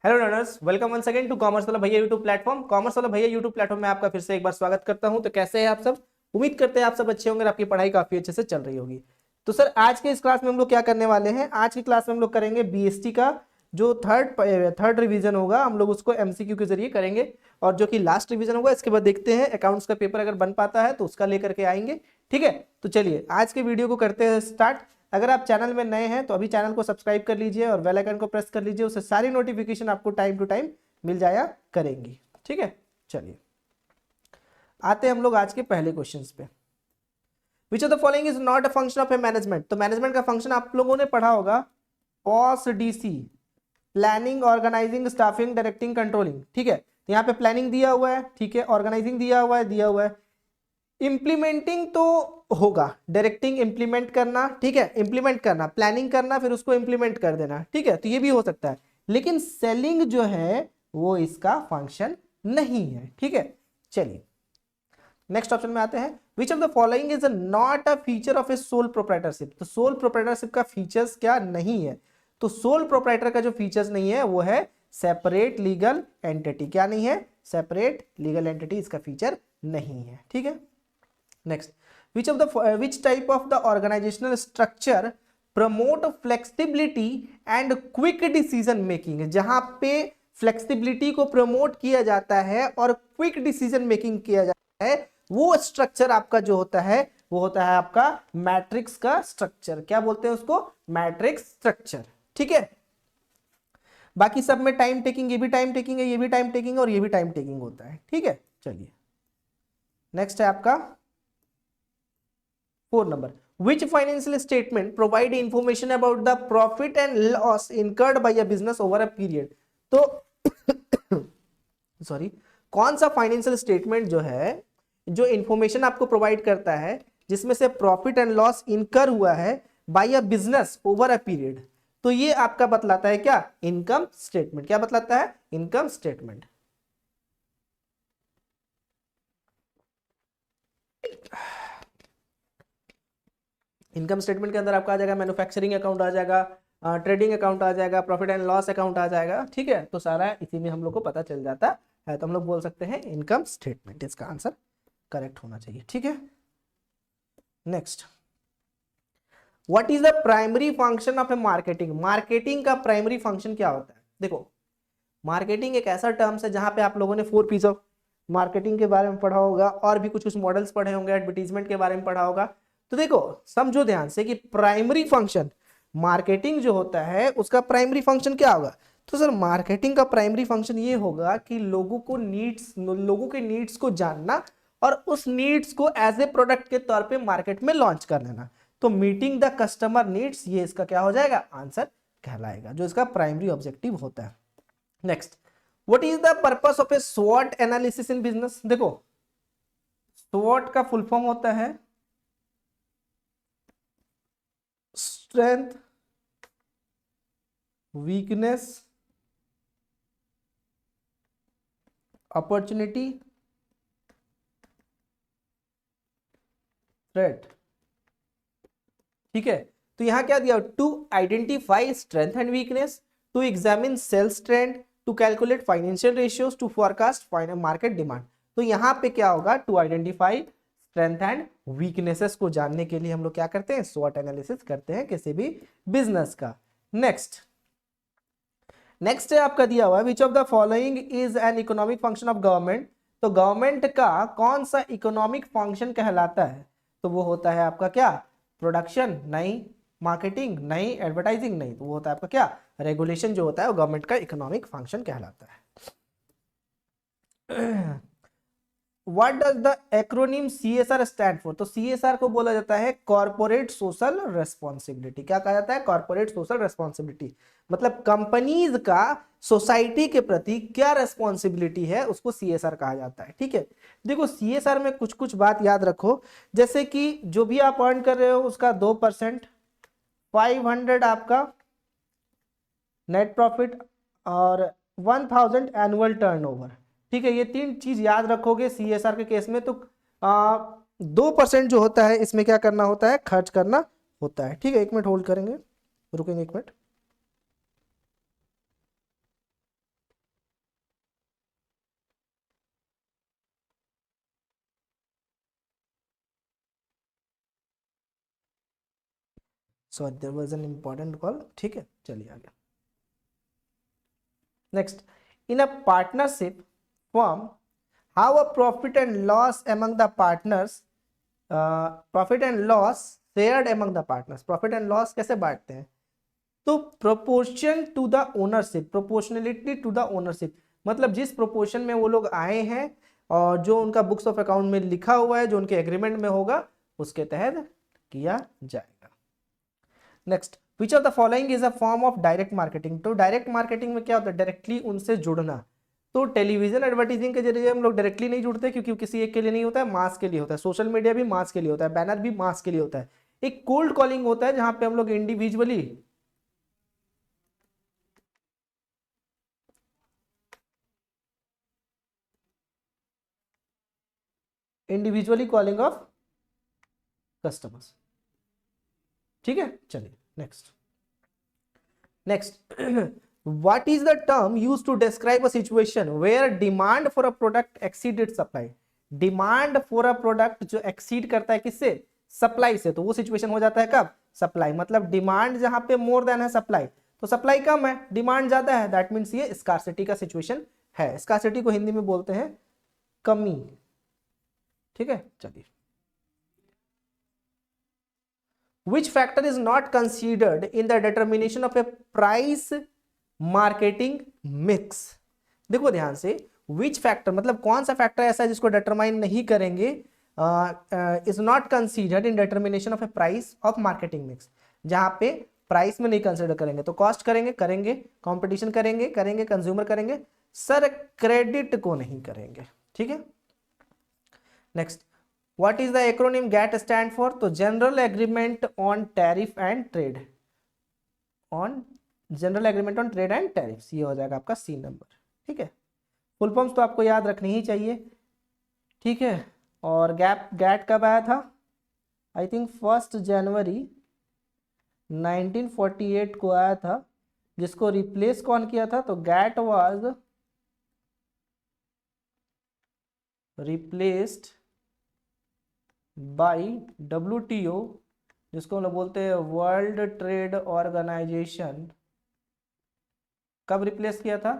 Hello learners, welcome once again to commerce वाला भैया YouTube platform. Commerce वाला भैया यूट्यूब प्लेटफॉर्म में आपका फिर से एक बार स्वागत करता हूं। तो कैसे हैं आप सब? उम्मीद करते हैं आप सब अच्छे होंगे और आपकी पढ़ाई काफी अच्छे से चल रही होगी। तो सर, आज के इस क्लास में हम लोग क्या करने वाले हैं? आज की क्लास में हम लोग करेंगे बीएसटी का जो थर्ड रिवीजन होगा, हम लोग उसको एमसीक्यू के जरिए करेंगे। और जो कि लास्ट रिवीजन होगा, इसके बाद देखते हैं अकाउंट्स का पेपर अगर बन पाता है तो उसका लेकर के आएंगे। ठीक है, तो चलिए आज के वीडियो को करते हैं स्टार्ट। अगर आप चैनल में नए हैं तो अभी चैनल को सब्सक्राइब कर लीजिए और बेल आइकन को प्रेस कर लीजिए, उससे सारी नोटिफिकेशन आपको टाइम टू टाइम मिल जाया करेंगी। ठीक है, चलिए आते हैं हम लोग आज के पहले क्वेश्चंस पे। Which of the following is not a function of a management? तो मैनेजमेंट का फंक्शन आप लोगों ने पढ़ा होगा, POS DC, planning, organising, staffing, directing, controlling. ठीक है, तो यहाँ पे प्लानिंग दिया हुआ है, ठीक है, ऑर्गेनाइजिंग दिया हुआ है, इंप्लीमेंटिंग तो होगा, डायरेक्टिंग इंप्लीमेंट करना, ठीक है, इंप्लीमेंट करना, प्लानिंग करना, फिर उसको इंप्लीमेंट कर देना। ठीक है, तो ये भी हो सकता है, लेकिन सेलिंग जो है वो इसका फंक्शन नहीं है। ठीक है, चलिए नेक्स्ट ऑप्शन में आते हैं। विच of the following is not a feature of A sole proprietorship? तो सोल प्रोप्राइटरशिप का फीचर्स क्या नहीं है? तो सोल प्रोप्राइटर का जो फीचर्स नहीं है वो है सेपरेट लीगल एंटिटी। क्या नहीं है? सेपरेट लीगल एंटिटी इसका फीचर नहीं है। ठीक है, next, which type of the organizational structure promote flexibility and quick decision making? जहां पे फ्लेक्सिबिलिटी को प्रमोट किया जाता है और क्विक डिसीजन मेकिंग किया जाता है, वो स्ट्रक्चर आपका जो होता है वो होता है आपका मैट्रिक्स का स्ट्रक्चर। क्या बोलते हैं उसको? Matrix structure. ठीक है, बाकी सब में टाइम टेकिंग, ये भी टाइम टेकिंग है, ये भी टाइम टेकिंग और ये भी टाइम टेकिंग होता है। ठीक है, चलिए नेक्स्ट है आपका 4 number. Which financial statement provide information about the profit and loss incurred by a business over a period? तो सॉरी, कौन सा फाइनेंशियल स्टेटमेंट जो है जो इंफॉर्मेशन आपको प्रोवाइड करता है जिसमें से प्रॉफिट एंड लॉस इनकर हुआ है by a business over a period? तो ये आपका बतलाता है क्या? Income statement. क्या बतलाता है? Income statement. इनकम स्टेटमेंट के अंदर आपका आ जाएगा मैन्युफैक्चरिंग अकाउंट, आ जाएगा ट्रेडिंग अकाउंट, आ जाएगा प्रॉफिट एंड लॉस अकाउंट, आ जाएगा। ठीक है, तो सारा इसी में हम लोग को पता चल जाता है, तो हम लोग बोल सकते हैं इनकम स्टेटमेंट। इसका आंसर करेक्ट होना चाहिए। ठीक है, next, what is the primary function of A marketing? Marketing का प्राइमरी फंक्शन क्या होता है? देखो, मार्केटिंग एक ऐसा टर्म्स है जहां पे आप लोगों ने 4 पीस ऑफ मार्केटिंग के बारे में पढ़ा होगा और भी कुछ कुछ मॉडल्स पढ़े होंगे, एडवर्टीजमेंट के बारे में पढ़ा होगा। तो देखो, समझो ध्यान से कि प्राइमरी फंक्शन मार्केटिंग जो होता है उसका प्राइमरी फंक्शन क्या होगा? तो सर, मार्केटिंग का प्राइमरी फंक्शन ये होगा कि लोगों के नीड्स को जानना और उस नीड्स को एज ए प्रोडक्ट के तौर पे मार्केट में लॉन्च कर देना। तो मीटिंग द कस्टमर नीड्स, ये इसका क्या हो जाएगा? आंसर कहलाएगा, जो इसका प्राइमरी ऑब्जेक्टिव होता है। Next, what is the purpose of a स्वॉट एनालिसिस इन बिजनेस? देखो, स्वॉट का फुल फॉर्म होता है स्ट्रेंथ, वीकनेस, अपॉर्चुनिटी, थ्रेट। ठीक है, तो यहां क्या दिया? To identify strength and weakness, to examine sales trend, to calculate financial ratios, to forecast market demand. तो यहां पे क्या होगा? To identify strength and weaknesses को जानने के लिए हम लोग क्या करते हैं? स्वॉट एनालिसिस करते हैं किसी भी बिजनेस का। नेक्स्ट है आपका दिया हुआ, विच of the following is an economic function of government? तो गवर्नमेंट का कौन सा इकोनॉमिक फंक्शन कहलाता है? तो वो होता है आपका क्या? प्रोडक्शन नहीं, मार्केटिंग नहीं, एडवर्टाइजिंग नहीं, तो वो होता है आपका क्या? रेगुलेशन जो होता है वो गवर्नमेंट का इकोनॉमिक फंक्शन कहलाता है। What does the acronym CSR stand for? तो CSR को बोला जाता है कॉर्पोरेट सोशल रेस्पॉन्सिबिलिटी। क्या कहा जाता है? Corporate social responsibility. मतलब कंपनीज का सोसाइटी के प्रति क्या रेस्पॉन्सिबिलिटी है, उसको CSR कहा जाता है। ठीक है, देखो CSR में कुछ कुछ बात याद रखो, जैसे कि जो भी आप अर्न कर रहे हो उसका 2%, 500 आपका नेट प्रॉफिट और 1000 एनुअल टर्नओवर। ठीक है, ये 3 चीज याद रखोगे CSR के केस में। तो 2% जो होता है इसमें क्या करना होता है? खर्च करना होता है। ठीक है, 1 मिनट होल्ड करेंगे, रुकेंगे 1 minute. Sorry there was an important call, ठीक है चलिए आगे। Next, in a partnership form how a profit and loss among the partners, profit and loss shared among the partners, profit and loss कैसे बांटते हैं, तो proportion to the ownership, proportionality to the ownership, मतलब जिस proportion में वो लोग आए हैं और जो उनका बुक्स ऑफ अकाउंट में लिखा हुआ है, जो उनके एग्रीमेंट में होगा उसके तहत किया जाएगा। Next, which of the following is a form of direct marketing, तो डायरेक्ट मार्केटिंग में क्या होता है, डायरेक्टली उनसे जुड़ना। तो टेलीविजन एडवर्टाइजिंग के जरिए हम लोग डायरेक्टली नहीं जुड़ते क्योंकि किसी एक के लिए नहीं होता है, मास के लिए होता है। सोशल मीडिया भी मास के लिए होता है, बैनर भी मास के लिए होता है। एक कोल्ड कॉलिंग होता है जहां पे हम लोग इंडिविजुअली कॉलिंग ऑफ कस्टमर्स, ठीक है चलिए next. What is the term used to describe a situation where demand for a product exceeded supply? Demand for a product जो एक्सीड करता है किससे, सप्लाई से, तो वो सिचुएशन हो जाता है कब, सप्लाई। मतलब डिमांड जहां पे मोर देन है सप्लाई, तो सप्लाई कम है डिमांड ज्यादा है, दैट मींस ये स्कार्सिटी का सिचुएशन है। स्कार्सिटी को हिंदी में बोलते हैं कमी, ठीक है चलिए। Which factor is not considered in the determination of a price marketing mix? देखो ध्यान से, which factor मतलब कौन सा फैक्टर ऐसा है जिसको डिटरमाइन नहीं करेंगे, is not considered in determination of A price of marketing mix, जहां पे प्राइस में नहीं कंसिडर करेंगे तो कॉस्ट करेंगे, कंपटीशन करेंगे, कंज्यूमर करेंगे, सर क्रेडिट को नहीं करेंगे, ठीक है। Next, What is the acronym GATT stand for? तो general agreement on tariff and trade, general agreement on trade and tariffs, ये हो जाएगा आपका सी नंबर, ठीक है। फुल फॉर्म्स तो आपको याद रखनी ही चाहिए, ठीक है। और गैट कब आया था, आई थिंक 1 जनवरी 1948 को आया था, जिसको रिप्लेस कौन किया था, तो GATT was replaced by WTO, जिसको हम लोग बोलते हैं वर्ल्ड ट्रेड ऑर्गेनाइजेशन। कब रिप्लेस किया था,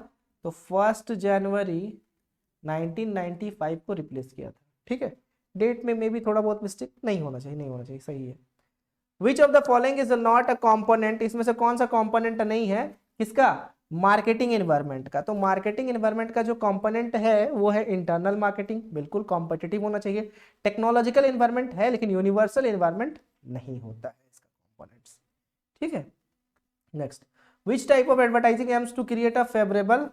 तो 1 जनवरी 1995 को रिप्लेस किया था, ठीक है। डेट में भी थोड़ा बहुत मिस्टेक नहीं होना चाहिए, सही है। विच of the following is not a component, इसमें से कौन सा कॉम्पोनेंट नहीं है, किसका, मार्केटिंग एनवायरनमेंट का। तो मार्केटिंग एनवायरनमेंट का जो कंपोनेंट है वो है इंटरनल मार्केटिंग, बिल्कुल कॉम्पिटिटिव होना चाहिए। टेक्नोलॉजिकल एनवायरनमेंट है लेकिन यूनिवर्सल एनवायरनमेंट नहीं होता है इसका कंपोनेंट्स, ठीक है। Next, which type of advertising aims to create a favourable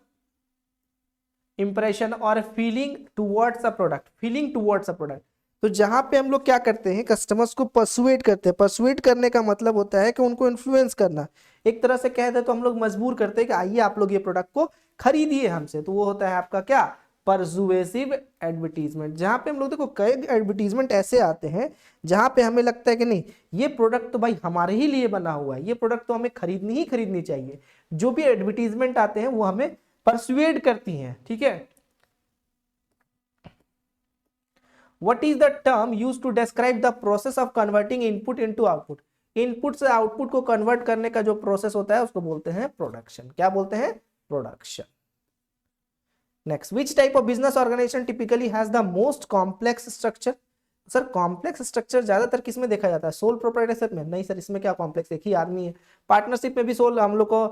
impression और फीलिंग टुवर्ड्स अ प्रोडक्ट, तो जहां पे हम लोग क्या करते हैं, कस्टमर्स को पर्सुएट करते हैं। पर्सुएट करने का मतलब होता है कि उनको इन्फ्लुएंस करना, एक तरह से कह दे तो हम लोग मजबूर करते हैं कि आइए आप लोग ये प्रोडक्ट को खरीदिए हमसे, तो वो होता है आपका क्या, परसुएसिव एडवर्टीजमेंट। जहां पे हम लोग देखो कई एडवर्टीजमेंट ऐसे आते हैं जहां पे हमें लगता है कि नहीं ये प्रोडक्ट तो भाई हमारे ही लिए बना हुआ है, ये प्रोडक्ट तो हमें खरीदनी चाहिए। जो भी एडवर्टीजमेंट आते हैं वो हमें परसुएड करती हैं, ठीक है। What is the term used to describe the process of converting input into output? Input से आउटपुट को कन्वर्ट करने का जो प्रोसेस होता है उसको बोलते हैं प्रोडक्शन। क्या बोलते हैं, production. Next, which type of business organisation typically has the most complex structure? Sir complex structure ज्यादातर किस में देखा जाता है, सोल प्रोप्राइटरशिप में? नहीं सर, इसमें क्या कॉम्प्लेक्स, एक ही आदमी है। पार्टनरशिप में भी सोल हम लोग को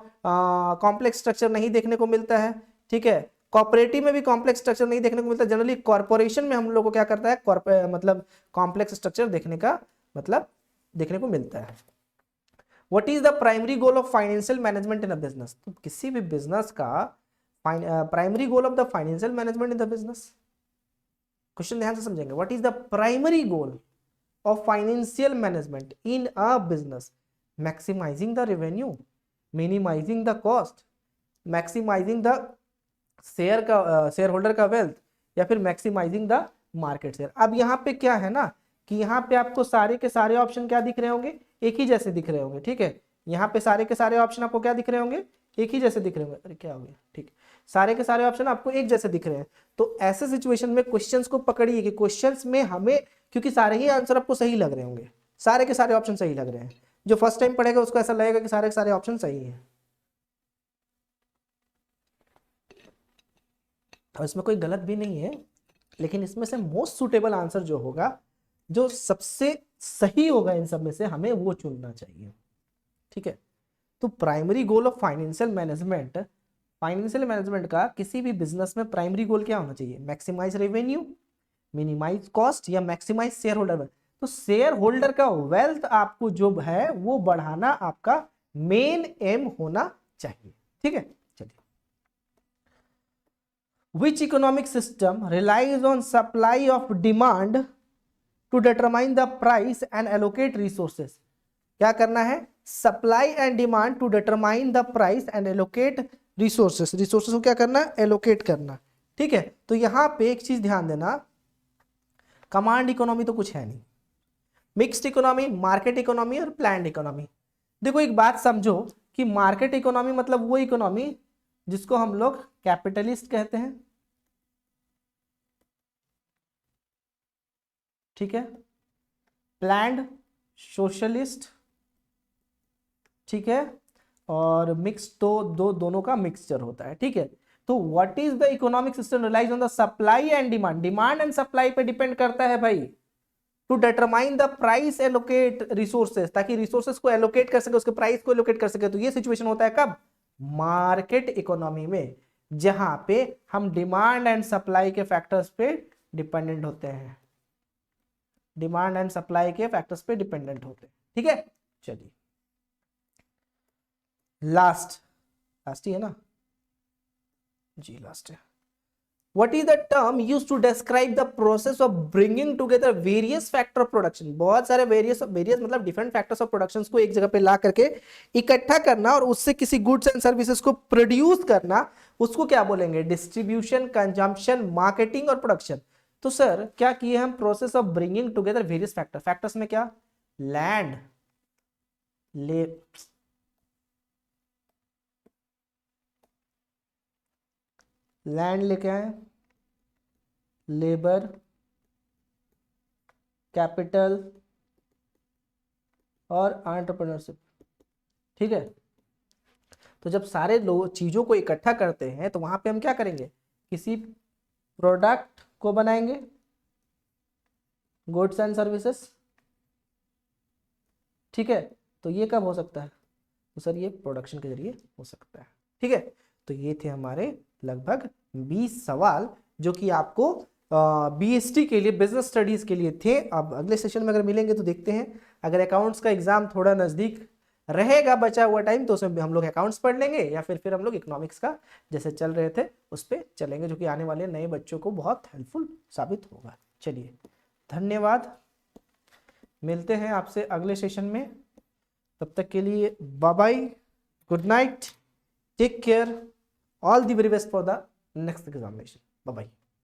कॉम्प्लेक्स स्ट्रक्चर नहीं देखने को मिलता है, ठीक है। कॉर्पोरेटिव में भी कॉम्प्लेक्स स्ट्रक्चर नहीं देखने को मिलता। जनरली कॉर्पोरेशन में हम लोग को क्या करता है, मतलब कॉम्प्लेक्स स्ट्रक्चर देखने को मिलता है। What is the primary goal of financial management in a business? तो किसी भी बिजनेस का primary goal of the financial management in the business, question ध्यान से समझेंगे। What is the primary goal of financial management in a business? Maximising the revenue, minimising the cost, maximising the shareholder का wealth, या फिर maximising the market share. अब यहाँ पे क्या है ना कि यहाँ पे आपको सारे के सारे ऑप्शन क्या दिख रहे होंगे, एक ही जैसे दिख रहे होंगे, ठीक है। यहाँ पे सारे के सारे ऑप्शन आपको क्या दिख रहे होंगे, एक ही जैसे दिख रहे होंगे। अरे क्या हो गया, ठीक, सारे के सारे ऑप्शन आपको एक जैसे दिख रहे हैं। तो ऐसे सिचुएशन में क्वेश्चंस को पकड़िए कि क्वेश्चंस में हमें, क्योंकि सारे ही आंसर आपको सही लग रहे होंगे, सारे के सारे ऑप्शन सही लग रहे हैं, जो फर्स्ट टाइम पढ़ेगा उसको ऐसा लगेगा कि सारे के सारे ऑप्शन सही है, और इसमें कोई गलत भी नहीं है, लेकिन इसमें से मोस्ट सुटेबल आंसर जो होगा, जो सबसे सही होगा इन सब में से, हमें वो चुनना चाहिए। ठीक है, तो primary goal of financial management, financial management का किसी भी बिजनेस में प्राइमरी गोल क्या होना चाहिए? मैक्सिमाइज रेवेन्यू, मिनिमाइज कॉस्ट, या मैक्सिमाइज शेयर होल्डर वेल्थ। तो शेयर होल्डर का वेल्थ आपको जो है वो बढ़ाना आपका मेन एम होना चाहिए। ठीक है, चलिए, which economic system relies on supply of demand to determine the price and allocate resources? क्या करना है? Supply and demand to determine the price and allocate resources. Resources को क्या करना? एलोकेट करना। ठीक है, तो यहां पे एक चीज ध्यान देना, कमांड इकोनॉमी तो कुछ है नहीं, मिक्स्ड इकोनॉमी, मार्केट इकोनॉमी और प्लान्ड इकोनॉमी। देखो एक बात समझो कि मार्केट इकोनॉमी मतलब वो इकोनॉमी जिसको हम लोग कैपिटलिस्ट कहते हैं। ठीक है, प्लान्ड सोशलिस्ट। ठीक है, और मिक्स तो दोनों का मिक्सचर होता है। ठीक है, तो what is the economic system relies on the supply and demand, demand and supply पे डिपेंड करता है भाई, to determine the price, allocate resources, ताकि रिसोर्सेस को एलोकेट कर सके, उसके प्राइस को एलोकेट कर सके। तो ये सिचुएशन होता है कब? मार्केट इकोनॉमी में, जहां पे हम डिमांड एंड सप्लाई के फैक्टर्स पे डिपेंडेंट होते हैं, डिमांड एंड सप्लाई के फैक्टर्स पे डिपेंडेंट होते हैं। ठीक है, चलिए लास्ट ही है ना जी, लास्ट है। What is the term used to describe the process of bringing together various factor of production? बहुत सारे various मतलब different factors of productions को एक जगह पे ला करके इकट्ठा करना और उससे किसी goods and services को प्रोड्यूस करना, उसको क्या बोलेंगे? डिस्ट्रीब्यूशन, कंजम्पशन, मार्केटिंग और प्रोडक्शन। तो सर क्या किए हम? Process of bringing together various factor. Factors में क्या? लैंड, लैंड लेके आए, लेबर, कैपिटल और एंटरप्रेन्योरशिप। ठीक है, तो जब सारे लोग चीजों को इकट्ठा करते हैं तो वहां पे हम क्या करेंगे? किसी प्रोडक्ट को बनाएंगे, गुड्स एंड सर्विसेज। ठीक है, तो ये कब हो सकता है? तो सर ये प्रोडक्शन के जरिए हो सकता है। ठीक है, तो ये थे हमारे लगभग 20 सवाल जो कि आपको बीएसटी के लिए, बिजनेस स्टडीज के लिए थे। अब अगले सेशन में अगर मिलेंगे तो देखते हैं, अगर अकाउंट्स का एग्जाम थोड़ा नजदीक रहेगा बचा हुआ टाइम तो उसमें हम लोग अकाउंट्स पढ़ लेंगे, या फिर हम लोग इकोनॉमिक्स का जैसे चल रहे थे उस पर चलेंगे, जो कि आने वाले नए बच्चों को बहुत हेल्पफुल साबित होगा। चलिए, धन्यवाद, मिलते हैं आपसे अगले सेशन में। तब तक के लिए bye bye, good night, take care, all the very best for the next examination. Bye bye.